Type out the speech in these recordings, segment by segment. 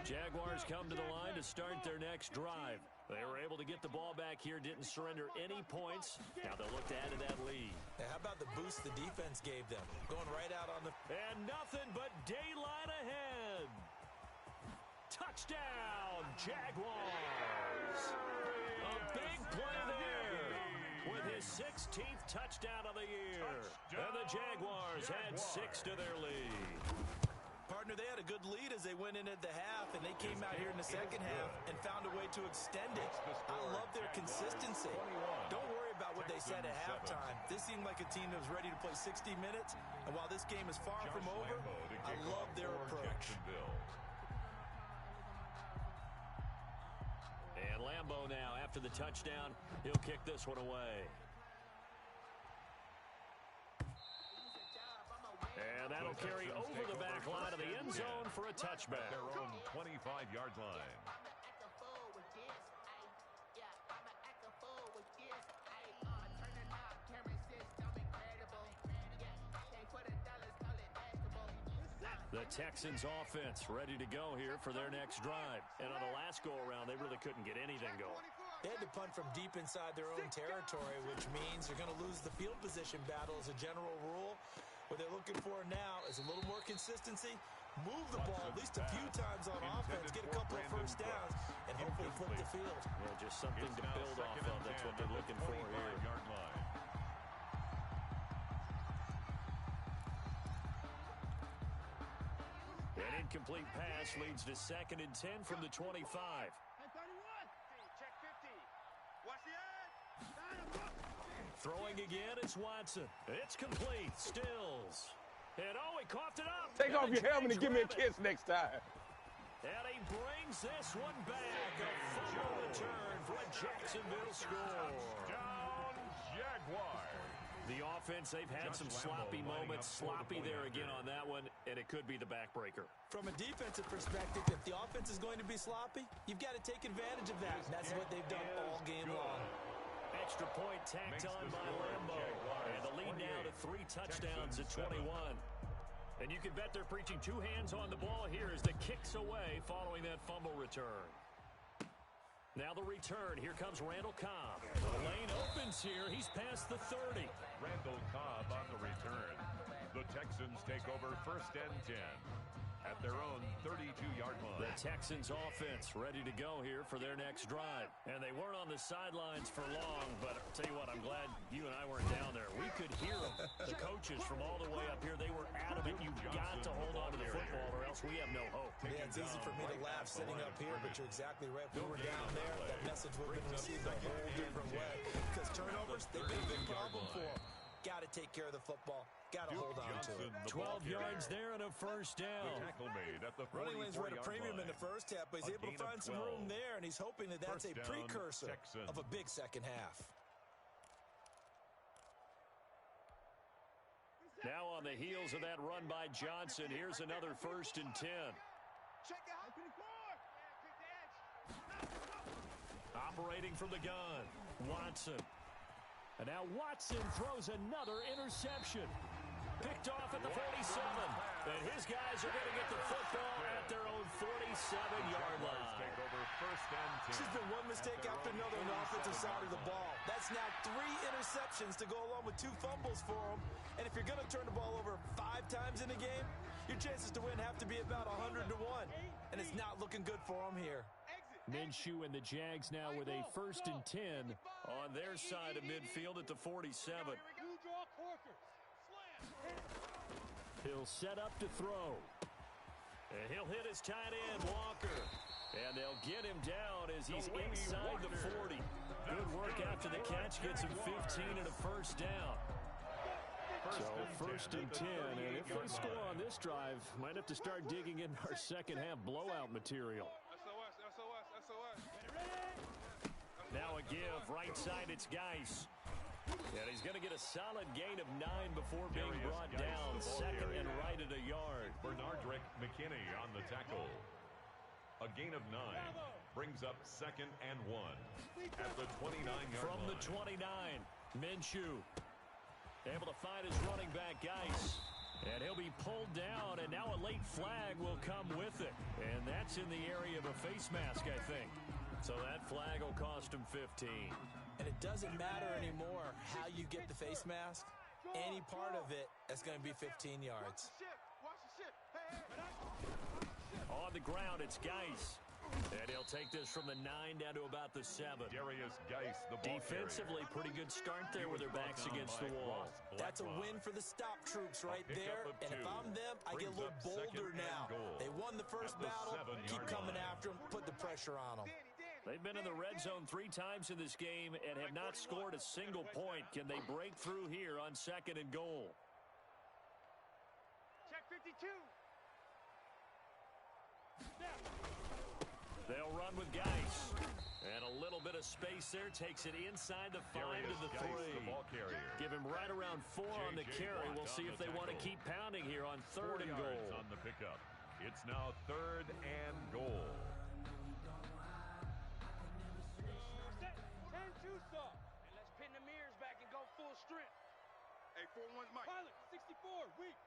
Jaguars come to the line to start their next drive. They were able to get the ball back here, didn't surrender any points. Now they'll look to add to that lead. Now, how about the boost the defense gave them? Going right out on the... And nothing but daylight ahead. Touchdown, Jaguars. A big play there with his 16th touchdown of the year. And the Jaguars add 6 to their lead. Partner, they had a good lead as they went in at the half, and they came out here in the second half and found a way to extend it. I love their consistency. Don't worry about what they said at halftime. This seemed like a team that was ready to play 60 minutes, and while this game is far from over, I love their approach. And Lambeau now, after the touchdown, he'll kick this one away. And that'll carry over the back line of the end zone for a touchback. Their own 25-yard line. The Texans offense ready to go here for their next drive. And on the last go-around, they really couldn't get anything going. They had to punt from deep inside their own territory, which means they're going to lose the field position battle as a general rule. What they're looking for now is a little more consistency, move the ball at least a few times on offense, get a couple of first downs, and hopefully flip the field. Yeah, just something to build off of. That's what they're looking for here. An incomplete pass leads to 2nd and 10 from the 25. Check 50. Watch the edge. Throwing again, it's Watson. It's complete. Stills. And oh, he coughed it up. Take off your helmet and give me a kiss next time. And he brings this one back. A fumble return for a Jacksonville score. Touchdown, Jaguars. The offense, they've had some sloppy moments. Sloppy there again on that one, and it could be the backbreaker. From a defensive perspective, if the offense is going to be sloppy, you've got to take advantage of that. And that's what they've done all game long. Extra point tacked on by Lambeau. And the lead now to 3 touchdowns at 21. And you can bet they're preaching 2 hands on the ball here as the kick's away following that fumble return. Now the return. Here comes Randall Cobb. The lane opens here. He's past the 30. Randall Cobb on the return. The Texans take over 1st and 10 at their own 32-yard line. The Texans offense ready to go here for their next drive. And they weren't on the sidelines for long, but I'll tell you what, I'm glad you and I weren't down there. We could hear them. The coaches from all the way up here, they were adamant. You've got to hold on to the football or else we have no hope. Yeah, it's easy for me to laugh sitting up here, but you're exactly right. If we were down there, that message would have been received a whole different way. Because turnovers, they've been a big problem for them. Got to take care of the football. Got to hold on to it. 12 yards there and a first down. The tackle made at the Running lanes were at a premium in the first half, but he's able to find some room there, and he's hoping that that's a precursor of a big second half. Now on the heels of that run by Johnson, here's another 1st and 10. Operating from the gun, Watson. And now Watson throws another interception. Picked off at the 47. And his guys are going to get the football at their own 47-yard line. This has been one mistake after another on the offensive side of the ball. That's now 3 interceptions to go along with 2 fumbles for him. And if you're going to turn the ball over 5 times in a game, your chances to win have to be about 100 to 1. And it's not looking good for him here. Minshew and the Jags now with a 1st and 10 on their side of midfield at the 47. He'll set up to throw. And he'll hit his tight end, Walker. And they'll get him down as he's inside the 40. Good work after the catch. Gets him 15 and a first down. So 1st and 10. And if they score on this drive, might have to start digging in our second half blowout material. Now a give, right side, it's Geis. And he's going to get a solid gain of 9 before being brought down. 2nd and right at a yard. Bernardrick McKinney on the tackle. A gain of 9 brings up 2nd and 1 at the 29-yard line. From the 29, Minshew able to find his running back, Geis. And he'll be pulled down, and now a late flag will come with it. And that's gets in the area of a face mask, I think. So that flag will cost him 15. And it doesn't matter anymore how you get the face mask. Any part of it is going to be 15 yards. Watch the ship. Hey. On the ground, it's Geis. And he'll take this from the 9 down to about the 7. Darius Geis, the ball Defensively, carrier. pretty good start there with their backs against the wall. That's a win for the stop troops right there. And if I'm them, I get a little bolder now. They won the first battle. Keep coming after them. Put the pressure on them. They've been in the red zone 3 times in this game and have not scored a single point. Can they break through here on 2nd and goal? Check 52. They'll run with Geis. And a little bit of space there takes it inside the 5 to the 3. The ball carrier. Give him right around 4 on the carry. We'll see if they want to keep pounding here on 3rd and goal. On the pickup. It's now 3rd and goal. 10-2 saw. And let's pin the mirrors back and go full strength. Hey, 4-1 Mike. Pilot, 64, weak.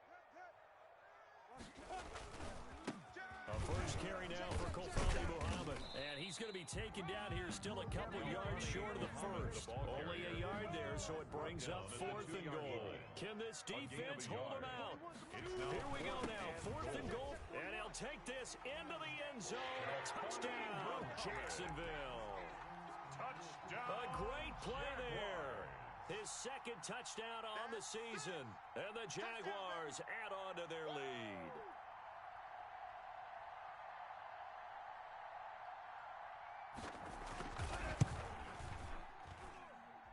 A first carry now for Kofani Muhammad. And he's going to be taken down here still a couple yards short of the first. Only a yard there, so it brings up 4th and goal. Can this defense hold him out? Here we go now, 4th and goal. And he'll take this into the end zone. Touchdown, Jacksonville. A great play there. His 2nd touchdown on the season. And the Jaguars add on to their lead.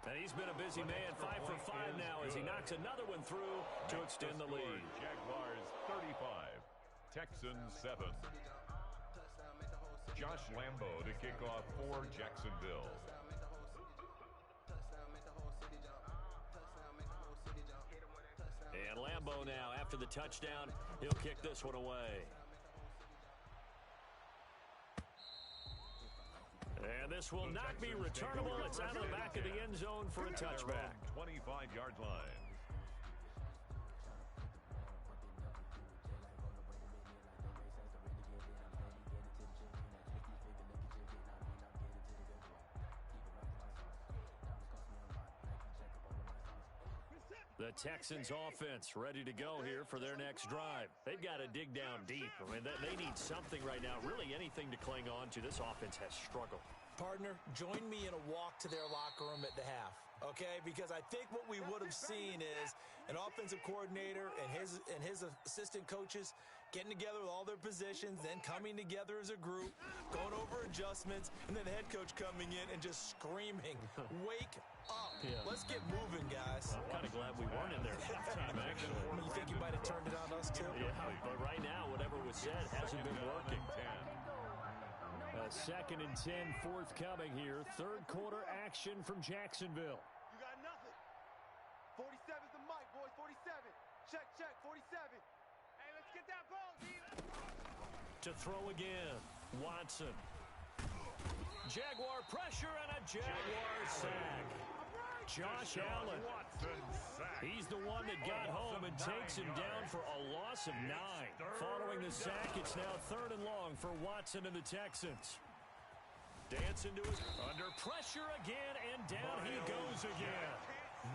And he's been a busy man, 5 for 5 now as he knocks another one through to extend the lead. Jaguars 35, Texans 7. Josh Lambo to kick off for Jacksonville. And Lambo now, after the touchdown, he'll kick this one away. And this will not be returnable. It's out of the back of the end zone for a touchback. 25-yard line. The Texans offense ready to go here for their next drive. They've got to dig down deep. I mean, they need something right now, really anything to cling on to. This offense has struggled. Partner, join me in a walk to their locker room at the half, okay? Because I think what we would have seen is an offensive coordinator and his assistant coaches getting together with all their positions, then coming together as a group, going over adjustments, and then the head coach coming in and just screaming, wake up. Yeah. Let's get moving, guys. I'm kind of glad we weren't in there at halftime, actually. You think you might have turned it on us, too? Yeah, but right now, whatever was said hasn't been working. 2nd and 10 forthcoming here. 3rd quarter action from Jacksonville. You got nothing. 47's the mic, boys. 47. Check, 47. Hey, let's get that ball, D. To throw again, Watson. Jaguar pressure and a Jaguar sack. Josh Allen. He's the one that got home and takes him down for a loss of 9. Following the sack, it's now 3rd and long for Watson and the Texans. Dancing to his under pressure again, and down he goes again.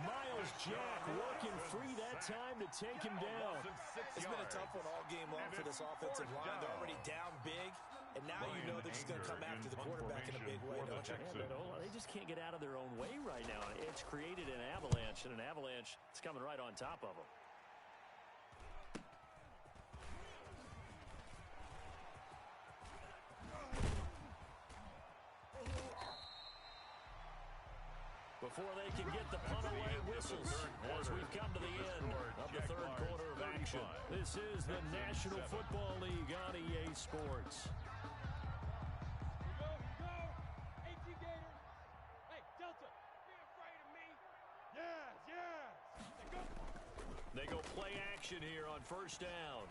Miles Jack working free that time to take him down. It's been a tough one all game long for this offensive line. They're already down big, and now you know they're just going to come after the quarterback in a big way, don't you? Yeah, but they just can't get out of their own way right now. It's created an avalanche, and an avalanche is coming right on top of them. Before they can get the punt away, whistles as we've come to the end of the 3rd quarter of action. This is the National Football League on EA Sports. Here you go. AT Gators. Hey, Delta, be afraid of me. Yes. They go play action here on 1st down.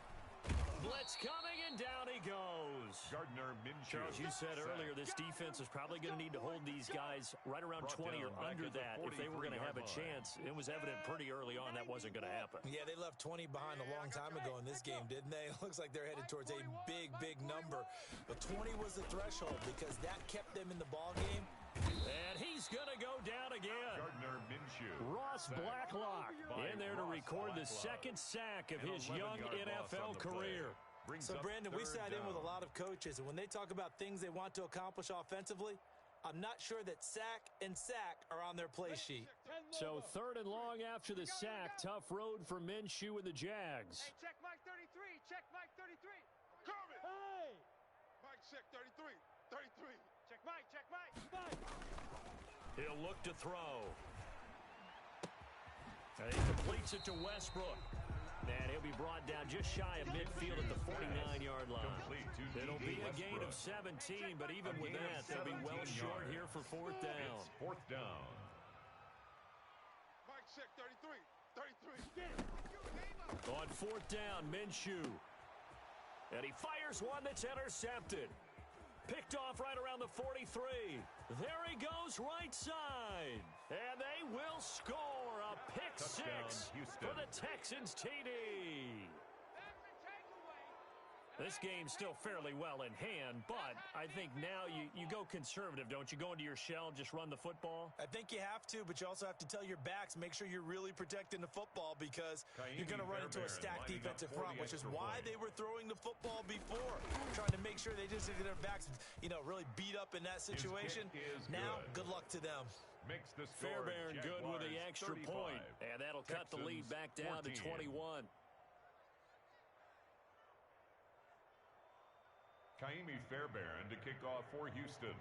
blitz coming, and down he goes. Gardner Minshew. Charles, you said earlier this defense is probably going to need to hold these guys right around 20 or under that if they were going to have a chance. It was evident pretty early on that wasn't going to happen. Yeah, they left 20 behind a long time ago in this game, didn't they? It looks like they're headed towards a big, big number. But 20 was the threshold because that kept them in the ball game. And he's going to go down again. Gardner Minshew. Ross Blacklock in there to record the second sack of his young NFL career. So, Brandon, we sat in with a lot of coaches, and when they talk about things they want to accomplish offensively, I'm not sure that sack and sack are on their play sheet. So 3rd and long after the sack. Tough road for Minshew and the Jags. Hey, check Mike 33. Check Mike 33. Coming. Hey. Mike, check 33. 33. Check Mike. Check Mike. He'll look to throw. And he completes it to Westbrook. And he'll be brought down just shy of midfield at the 49-yard line. It'll be a gain of 17, but even with that, they'll be well short here for 4th down. It's 4th down. Mike, check 33. 33. On 4th down, Minshew. And he fires one that's intercepted. Picked off right around the 43. There he goes right side. And they will score a pick six for the Texans TD. This game's still fairly well in hand, but I think now you go conservative, don't you? Go into your shell and just run the football? I think you have to, but you also have to tell your backs, make sure you're really protecting the football because you're going to run into a stacked defensive front, which is why they were throwing the football before, trying to make sure they just get their backs, really beat up in that situation. Now, good luck to them. Makes the score. Fairbairn good with the extra 35. point, and that'll cut the lead back down 14. to 21. Kaimi Fairbairn to kick off for Houston.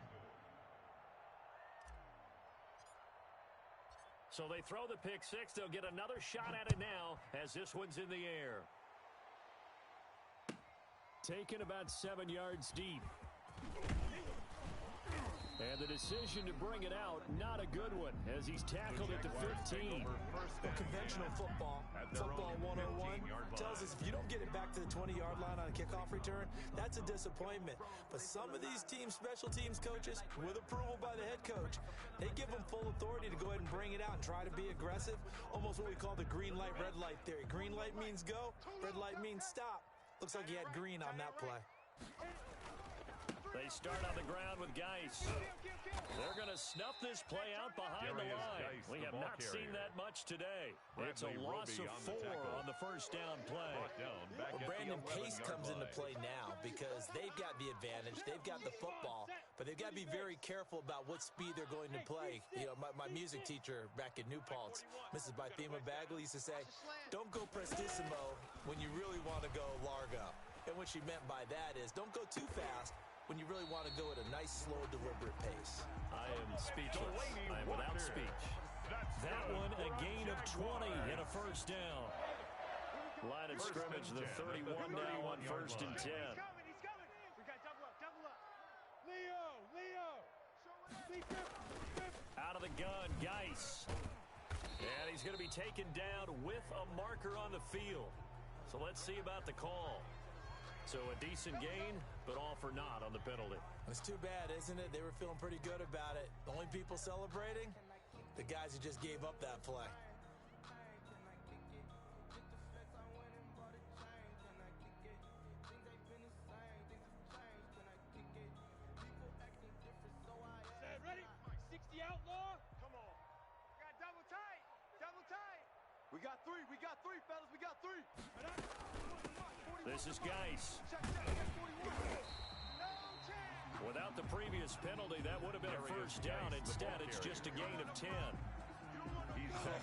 So they throw the pick six. They'll get another shot at it now as this one's in the air. Taken about 7 yards deep. And the decision to bring it out, not a good one, as he's tackled at the 15. Conventional football 101, tells us if you don't get it back to the 20-yard line on a kickoff return, that's a disappointment. But some of these teams, special teams coaches, with approval by the head coach, they give them full authority to go ahead and bring it out and try to be aggressive, almost what we call the green light, red light theory. Green light means go, red light means stop. Looks like he had green on that play. They start on the ground with Geis. They're going to snuff this play out behind the line. We have not seen that much today. It's a loss of 4 on the first down play. Well, Brandon, pace comes into play now because they've got the advantage. They've got the football, but they've got to be very careful about what speed they're going to play. My music teacher back in New Paltz, Mrs. Bythema Bagley, used to say, don't go prestissimo when you really want to go largo. And what she meant by that is don't go too fast when you really want to go at a nice, slow, deliberate pace. I am speechless. I am without speech. That one, a gain of 20 and a first down. Line of scrimmage, the 31 now on 1st and 10. He's coming. We got double up. Leo. Out of the gun, Geis. And he's going to be taken down with a marker on the field. So let's see about the call. So a decent gain, but all for naught on the penalty. It's too bad, isn't it? They were feeling pretty good about it. The only people celebrating, the guys who just gave up that play. Ready? 60 outlaw. Come on. We got double tight. We got three, fellas. We got three. This is Geis. Without the previous penalty, that would have been a first down. Instead, it's just a gain of 10.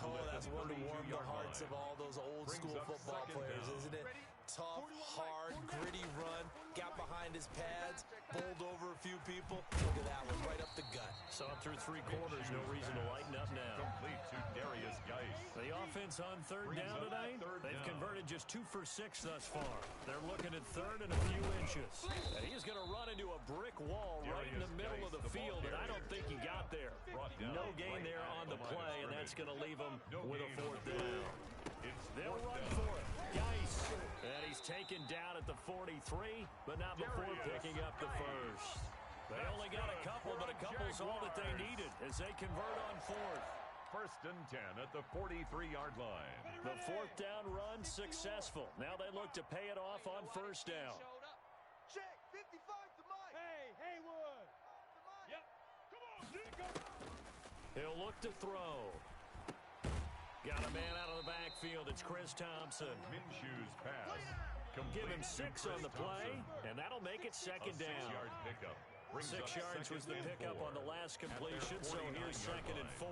Oh, that's one to warm the hearts of all those old school football players, isn't it? Tough, hard, gritty run, got behind his pads, bowled over a few people. Look at that one, right up the gut. So up through 3 quarters, no reason to lighten up now. Complete to Darius Geis. The offense on 3rd down tonight, they've converted just 2 for 6 thus far. They're looking at 3rd and a few inches. And he's going to run into a brick wall right in the middle of the field, and I don't think he got there. No gain there on the play, and that's going to leave him with a 4th down. They'll run for it. Geis. And he's taken down at the 43, but not before picking up the first. They only got a couple, but a couple's all that they needed as they convert on fourth. 1st and 10 at the 43-yard line. The 4th down run successful. Now they look to pay it off on 1st down. Check, 55 to Mike. Hey, Haywood. Yep. Come on, Nico. He'll look to throw. Got a man out of the backfield. It's Chris Thompson. Minshew's pass. Give him 6 on the play, and that'll make it 2nd down. 6-yard pickup. 6 yards was the pickup on the last completion, so here's 2nd and 4.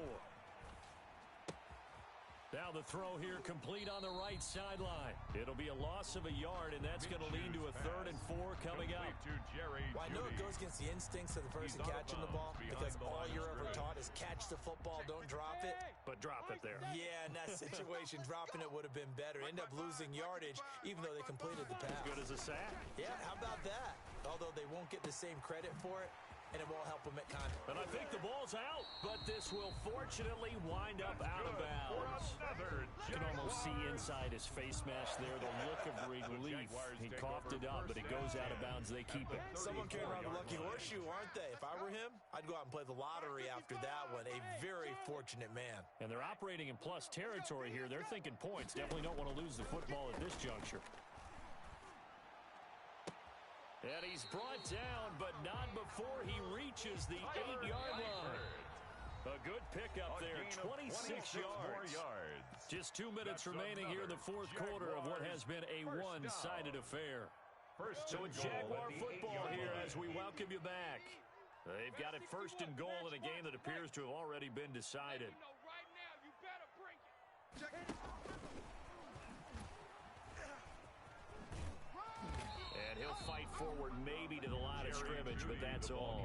Now the throw here complete on the right sideline. It'll be a loss of a yard, and that's going to lead to a 3rd and 4 coming up. Well, I know it goes against the instincts of the person catching the ball because all you're ever taught is catch the football, don't drop it. But drop it there. Yeah, in that situation, dropping it would have been better. End up losing yardage, even though they completed the pass. As good as a sack. Yeah, how about that? Although they won't get the same credit for it, and it won't help them at contact. And I think the ball's out, but this will fortunately wind up out of bounds. You can almost see inside his face mask there the look of relief. He coughed it up, but it goes out of bounds. They keep it. Someone came around the lucky horseshoe, aren't they? If I were him, I'd go out and play the lottery after that one. A very fortunate man. And they're operating in plus territory here. They're thinking points. Definitely don't want to lose the football at this juncture. And he's brought down, but not before he reaches the 8-yard line. A good pickup there, 26 yards. Just 2 minutes remaining here in the 4th quarter of what has been a one-sided affair. So it's Jaguar football here as we welcome you back. They've got it 1st and goal in a game that appears to have already been decided. And he'll fight forward maybe to the line of scrimmage, but that's all.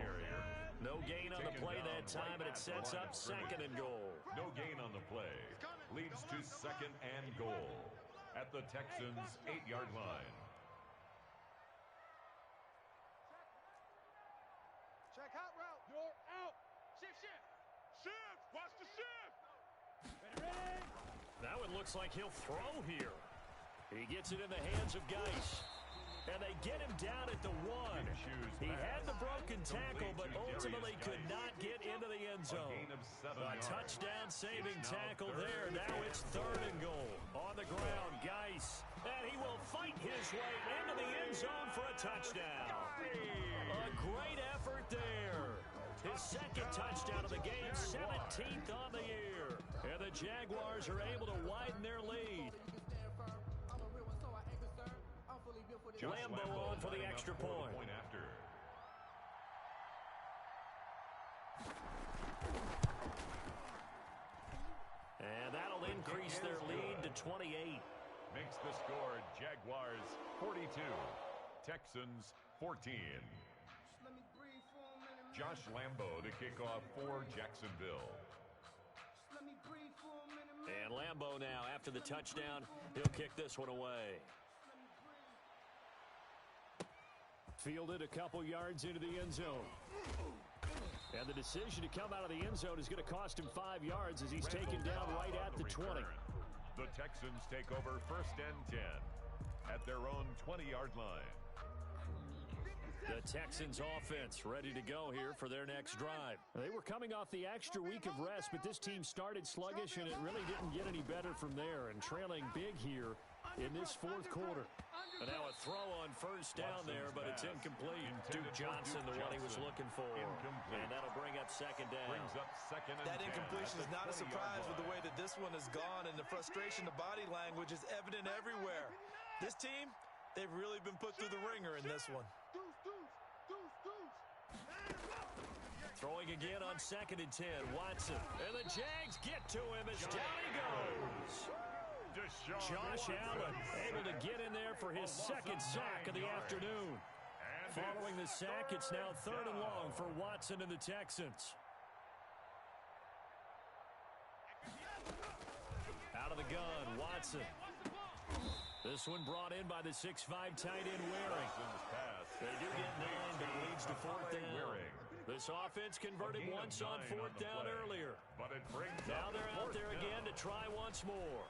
No gain on the play that time, and it sets up 2nd and goal. No gain on the play. Leads to 2nd and goal at the Texans' 8-yard line. Check hot route. You're out. Shift, shift. Shift. Watch the shift. Ready. Now it looks like he'll throw here. He gets it in the hands of Geis. And they get him down at the 1. He had the broken tackle, but ultimately could not get into the end zone. A touchdown-saving tackle there. Now it's 3rd and goal. On the ground, Geis. And he will fight his way into the end zone for a touchdown. A great effort there. His 2nd touchdown of the game, 17th on the year. And the Jaguars are able to widen their lead. Lambo on for the extra point. And that'll increase their lead to 28. Makes the score Jaguars 42, Texans 14. Josh Lambo to kick off for Jacksonville. And Lambo now, after the touchdown, he'll kick this one away. Fielded a couple yards into the end zone. And the decision to come out of the end zone is going to cost him 5 yards as he's taken down right at the 20. The Texans take over 1st and 10 at their own 20-yard line. The Texans offense ready to go here for their next drive. They were coming off the extra week of rest, but this team started sluggish, and it really didn't get any better from there. And trailing big here in this 4th quarter. And now a throw on 1st down there, but it's incomplete. Duke Johnson, the one he was looking for. And that'll bring up 2nd down. That incompletion is not a surprise with the way that this one has gone, and the frustration, the body language is evident everywhere. This team, they've really been put through the ringer in this one. Throwing again on 2nd and 10, Watson. And the Jags get to him as down he goes. Josh Allen able to get in there for his 2nd sack of the afternoon. Following the sack, it's now 3rd and long for Watson and the Texans. Out of the gun, Watson. This one brought in by the 6'5" tight end Waring. They do get 9, but it leads to 4th down. This offense converted once on 4th down earlier. Now they're out there again to try once more.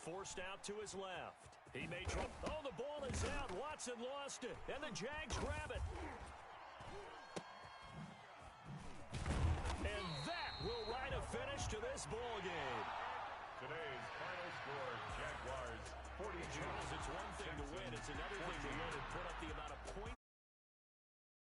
forced out to his left. He may try. Oh, the ball is out. Watson lost it. And the Jags grab it. And that will write a finish to this ball game. Today's final score, Jaguars 42. Charles, it's one thing to win. It's another thing to win and put up the